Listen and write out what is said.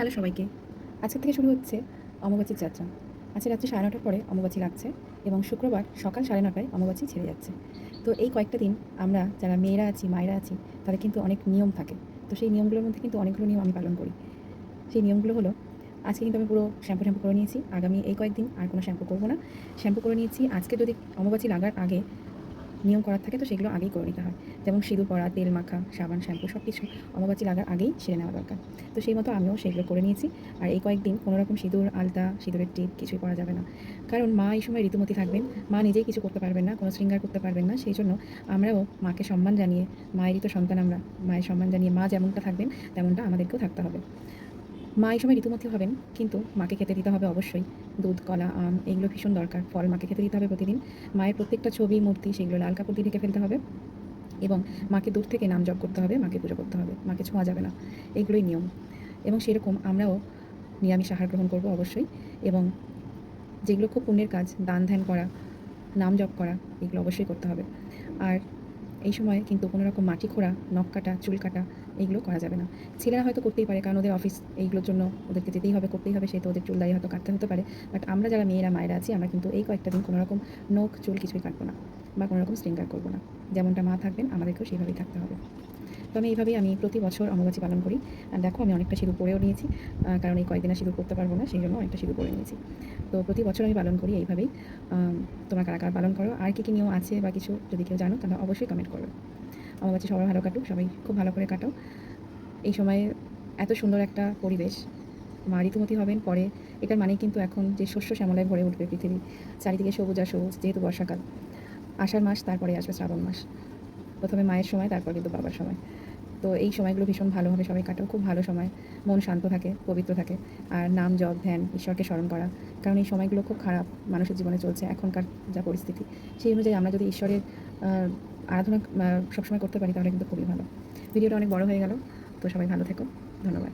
Hello সবাইকে। আজকে থেকে শুরু হচ্ছে অমাবাস্যার যাত্রা। আজকে রাত্রি ৯:৩০টার পরে অমাবাস্যা লাগছে এবং শুক্রবার সকাল ৯:৩০টায় অমাবাস্যা ছেড়ে যাচ্ছে। তো এই কয়েকটা দিন আমরা যারা মেয়েরা আছি, মায়েরা আছি, তাদের কিন্তু অনেক নিয়ম থাকে। তো সেই নিয়মগুলোর মধ্যে কিন্তু অনেকগুলো নিয়ম আমি পালন করি। সেই নিয়মগুলো হলো, আজকে কিন্তু আমি পুরো শ্যাম্পু করে নিয়েছি। আগামী এই কয়েকদিন আর কোনো শ্যাম্পু করব না। শ্যাম্পু করে নিয়েছি। আজকে যদি অমাবাস্যা লাগার আগে নিয়ম করার থাকে তো সেগুলো আগেই করে নিতে হয়। যেমন সিঁদুর পরা, তেল মাখা, সাবান, শ্যাম্পু সব কিছু অমাবাস্যা লাগার আগেই সেরে নেওয়া দরকার। তো সেই মতো আমিও সেগুলো করে নিয়েছি। আর এই কয়েকদিন কোনো রকম সিঁদুর, আলতা, সিঁদুরের টিপ কিছুই পরা যাবে না। কারণ মা এই সময় ঋতুমতী থাকবেন। মা নিজেই কিছু করতে পারবেন না, কোনো শৃঙ্গার করতে পারবেন না। সেই জন্য আমরাও মাকে সম্মান জানিয়ে, মায়েরই তো সন্তান আমরা, মায়ের সম্মান জানিয়ে মা যেমনটা থাকবেন তেমনটা আমাদেরকেও থাকতে হবে। মা এই সময় ঋতুমতী হবেন, কিন্তু মাকে খেতে দিতে হবে অবশ্যই দুধ, কলা, আম এগুলো ভীষণ দরকার। ফল মাকে খেতে দিতে হবে প্রতিদিন। মায়ের প্রত্যেকটা ছবি, মূর্তি সেগুলো লাল কাপড় দিয়ে ঢেকে ফেলতে হবে এবং মাকে দূর থেকে নাম জপ করতে হবে, মাকে পুজো করতে হবে, মাকে ছোঁয়া যাবে না। এগুলোই নিয়ম। এবং সেরকম আমরাও নিরামিষ আহার গ্রহণ করব অবশ্যই। এবং যেগুলো খুব পুণ্যের কাজ, দান ধ্যান করা, নাম জপ করা, এগুলো অবশ্যই করতে হবে। আর এই সময় কিন্তু কোনো রকম মাটি খোঁড়া, নখ কাটা, চুল কাটা এগুলো করা যাবে না। ছেলেরা হয়তো করতেই পারে, কারণ ওদের অফিস এইগুলোর জন্য ওদেরকে যেতেই হবে, করতেই হবে, সেহেতু ওদের চুল দাড়ি হয়তো কাটতে হতে পারে। বাট আমরা যারা মেয়েরা, মায়েরা আছি, আমরা কিন্তু এই কয়েকটা দিন কোনো রকম নখ, চুল কিছুই কাটবো না বা কোনো রকম শৃঙ্গার করবো না। যেমনটা মা থাকবেন আমাদেরকেও সেইভাবেই থাকতে হবে। তো আমি এইভাবেই প্রতি বছর অমাবাস্যা পালন করি। আর দেখো আমি অনেকটা সিঁদুর পরেও নিয়েছি, কারণ এই কয়েকদিন আর সিঁদুর পরতে পারবো না, সেই জন্য অনেকটা সিঁদুর পরে নিয়েছি। তো প্রতি বছর আমি পালন করি এইভাবেই। তোমরা কারা কারা পালন করো, আর কী কী নিয়ম আছে বা কিছু যদি কেউ জানো তাহলে অবশ্যই কমেন্ট করবে। অমাবাস্যা সবার ভালো কাটুক, সবাই খুব ভালো করে কাটো। এই সময়ে এত সুন্দর একটা পরিবেশ, মা ঋতুমতী হবেন পরে, এটার মানেই কিন্তু এখন যে শস্য শ্যামলায় ভরে উঠবে পৃথিবী, চারিদিকে সবুজ আর সবুজ। যেহেতু বর্ষাকাল, আষাঢ় মাস, তারপরে আসবে শ্রাবণ মাস। প্রথমে মায়ের সময়, তারপর কিন্তু বাবার সময়। তো এই সময়গুলো ভীষণ ভালোভাবে সবাই কাটাও, খুব ভালো সময়। মন শান্ত থাকে, পবিত্র থাকে। আর নাম জপ, ধ্যান, ঈশ্বরকে স্মরণ করা, কারণ এই সময়গুলো খুব খারাপ মানুষের জীবনে চলছে এখনকার যা পরিস্থিতি, সেই অনুযায়ী আমরা যদি ঈশ্বরের আরাধনা সবসময় করতে পারি তাহলে কিন্তু খুবই ভালো। ভিডিওটা অনেক বড় হয়ে গেল, তো সবাই ভালো থেকো। ধন্যবাদ।